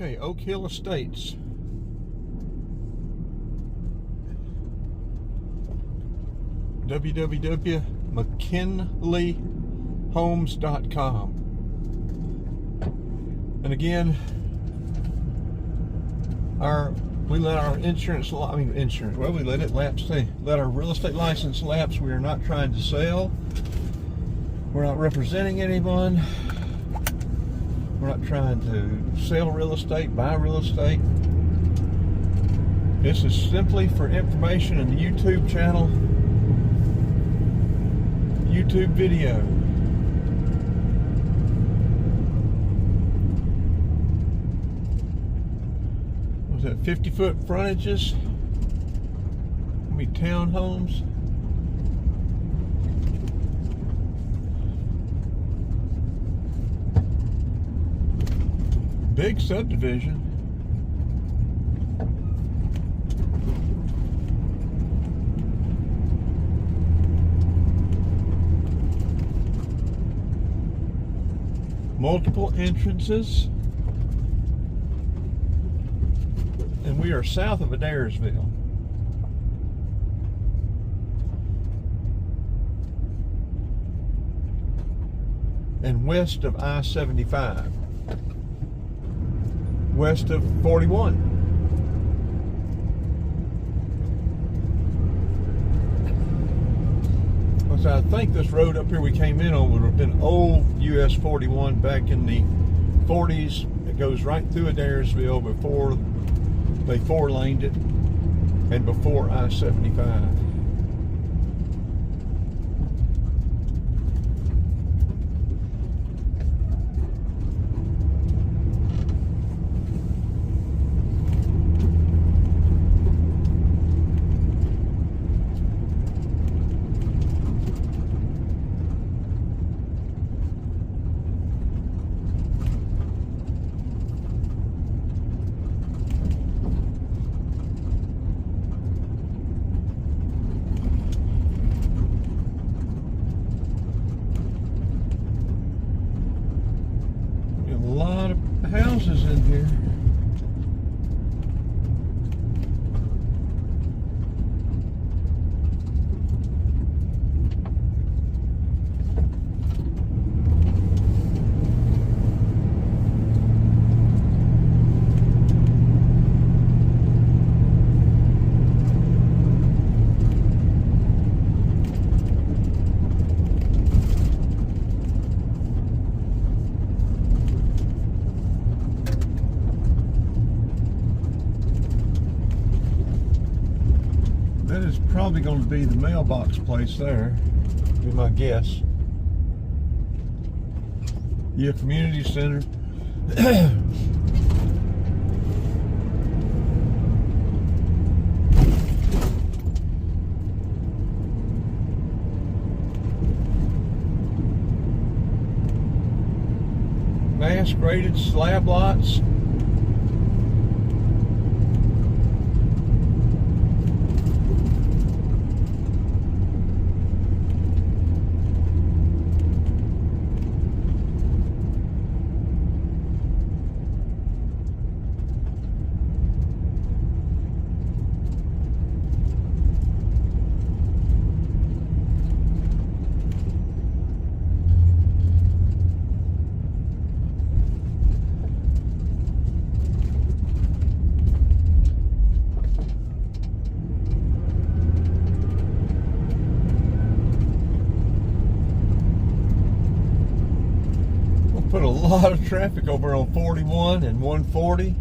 Okay, OakHill Estates. www.mckinleyhomes.com. And again, we let our we let it lapse. Let our real estate license lapse. We are not trying to sell. We're not representing anyone. We're not trying to sell real estate, buy real estate. This is simply for information in the YouTube channel, YouTube video. Was that 50-foot frontages? How many townhomes? Big subdivision. Multiple entrances. And we are south of Adairsville. And west of I-75. West of 41. So I think this road up here we came in on would have been old US 41 back in the 40s. It goes right through Adairsville before they four-laned it and before I-75. A lot of houses in here. That is probably going to be the mailbox place there, be my guess. Yeah, community center. Mass graded slab lots. Put a lot of traffic over on 41 and 140.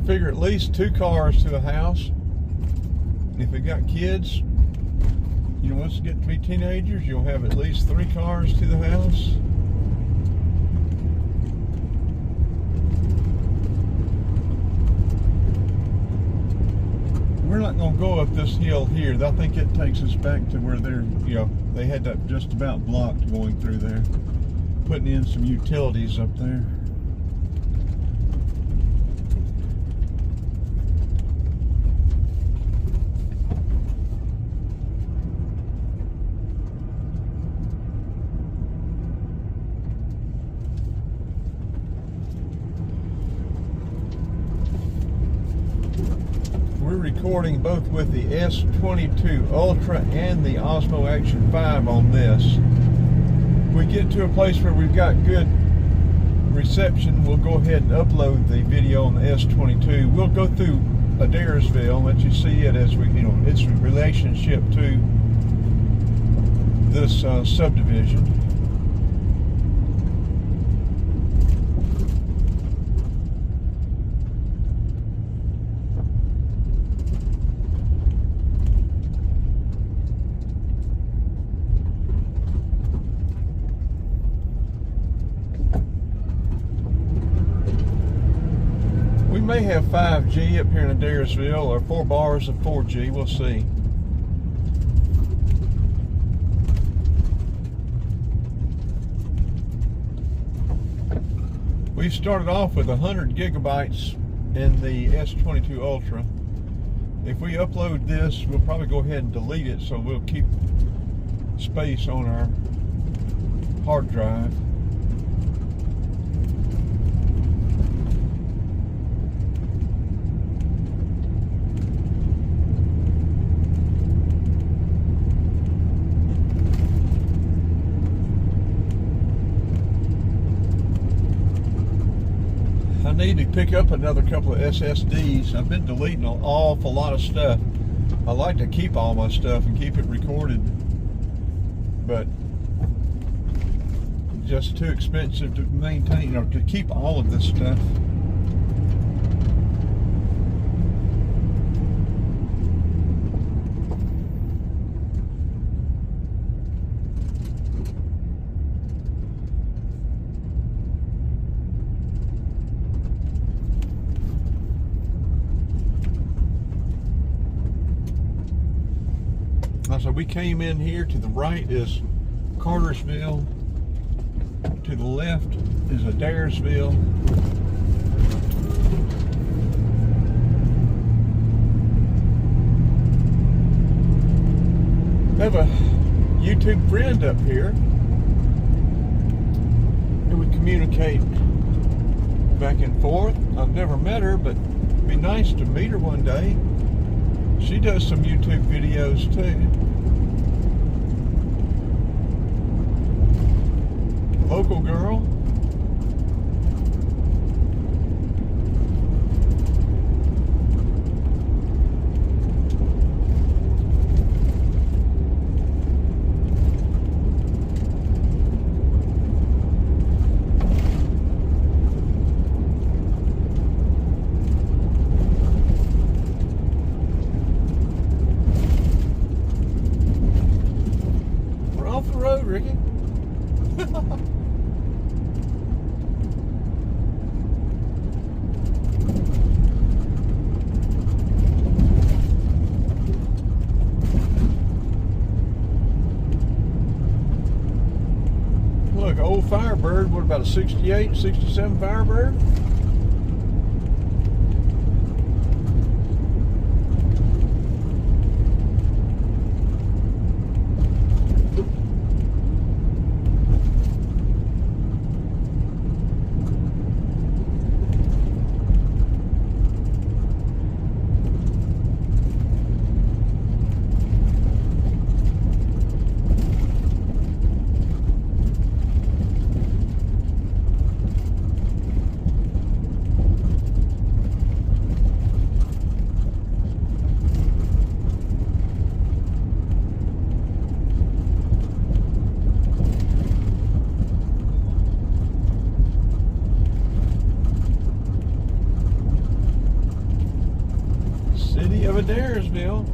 Figure at least 2 cars to a house. If you got kids, you know, once you get to be teenagers, you'll have at least 3 cars to the house. not going to go up this hill here. I think it takes us back to where they're, they had that just about blocked going through there. Putting in some utilities up there. We're recording both with the S22 Ultra and the Osmo Action 5 on this. If we get to a place where we've got good reception, we'll go ahead and upload the video on the S22. We'll go through Adairsville, let you see it as we, its relationship to this subdivision. We may have 5G up here in Adairsville, or 4 bars of 4G, we'll see. We've started off with 100 gigabytes in the S22 Ultra. If we upload this, we'll probably go ahead and delete it, so we'll keep space on our hard drive. I need to pick up another couple of SSDs. I've been deleting an awful lot of stuff. I like to keep all my stuff and keep it recorded, but just too expensive to maintain, to keep all of this stuff. So we came in here. To the right is Cartersville. To the left is Adairsville. I have a YouTube friend up here who would communicate back and forth. I've never met her, but it'd be nice to meet her one day. She does some YouTube videos too. Local girl. We're off the road, Ricky. Look, old Firebird, what about a 68, 67 Firebird? City of Adairsville.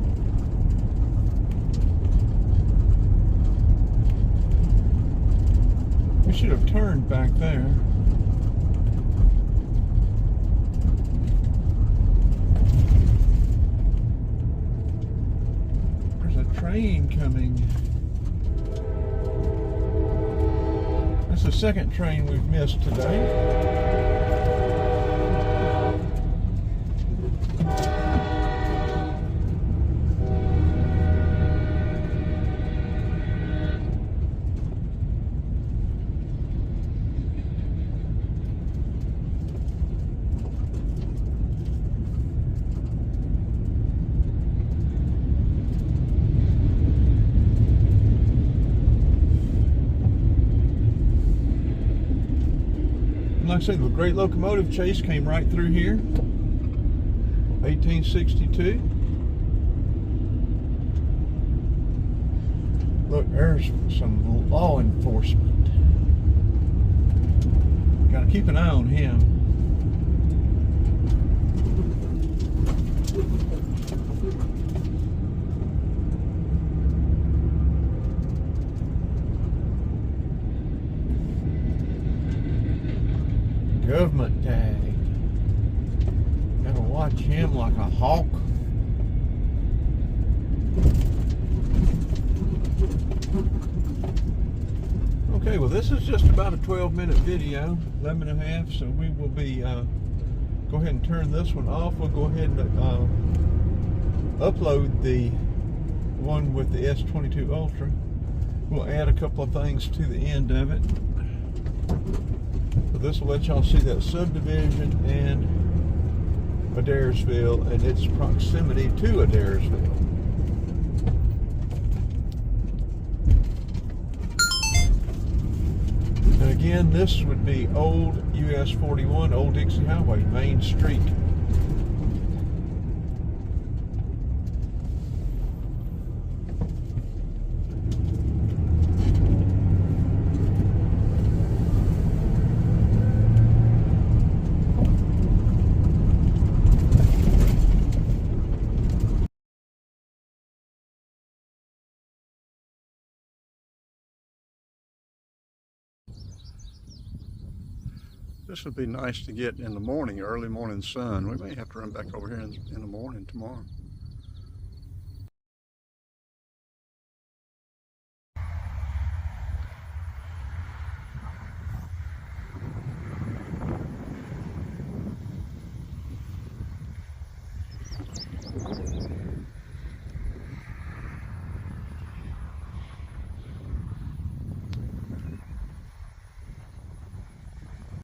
We should have turned back there. train coming. That's the second train we've missed today. Like I said, the great locomotive chase came right through here, 1862. Look, there's some law enforcement. Got to keep an eye on him. Government tag. Gotta watch him like a hawk. Okay, well this is just about a 12-minute video, 11 and a half, so we will be, go ahead and turn this one off. We'll go ahead and upload the one with the S22 Ultra. We'll add a couple of things to the end of it. This will let y'all see that subdivision and Adairsville and its proximity to Adairsville. And again, this would be Old US 41, Old Dixie Highway, Main Street. This would be nice to get in the morning, early morning sun. We may have to run back over here in the morning tomorrow.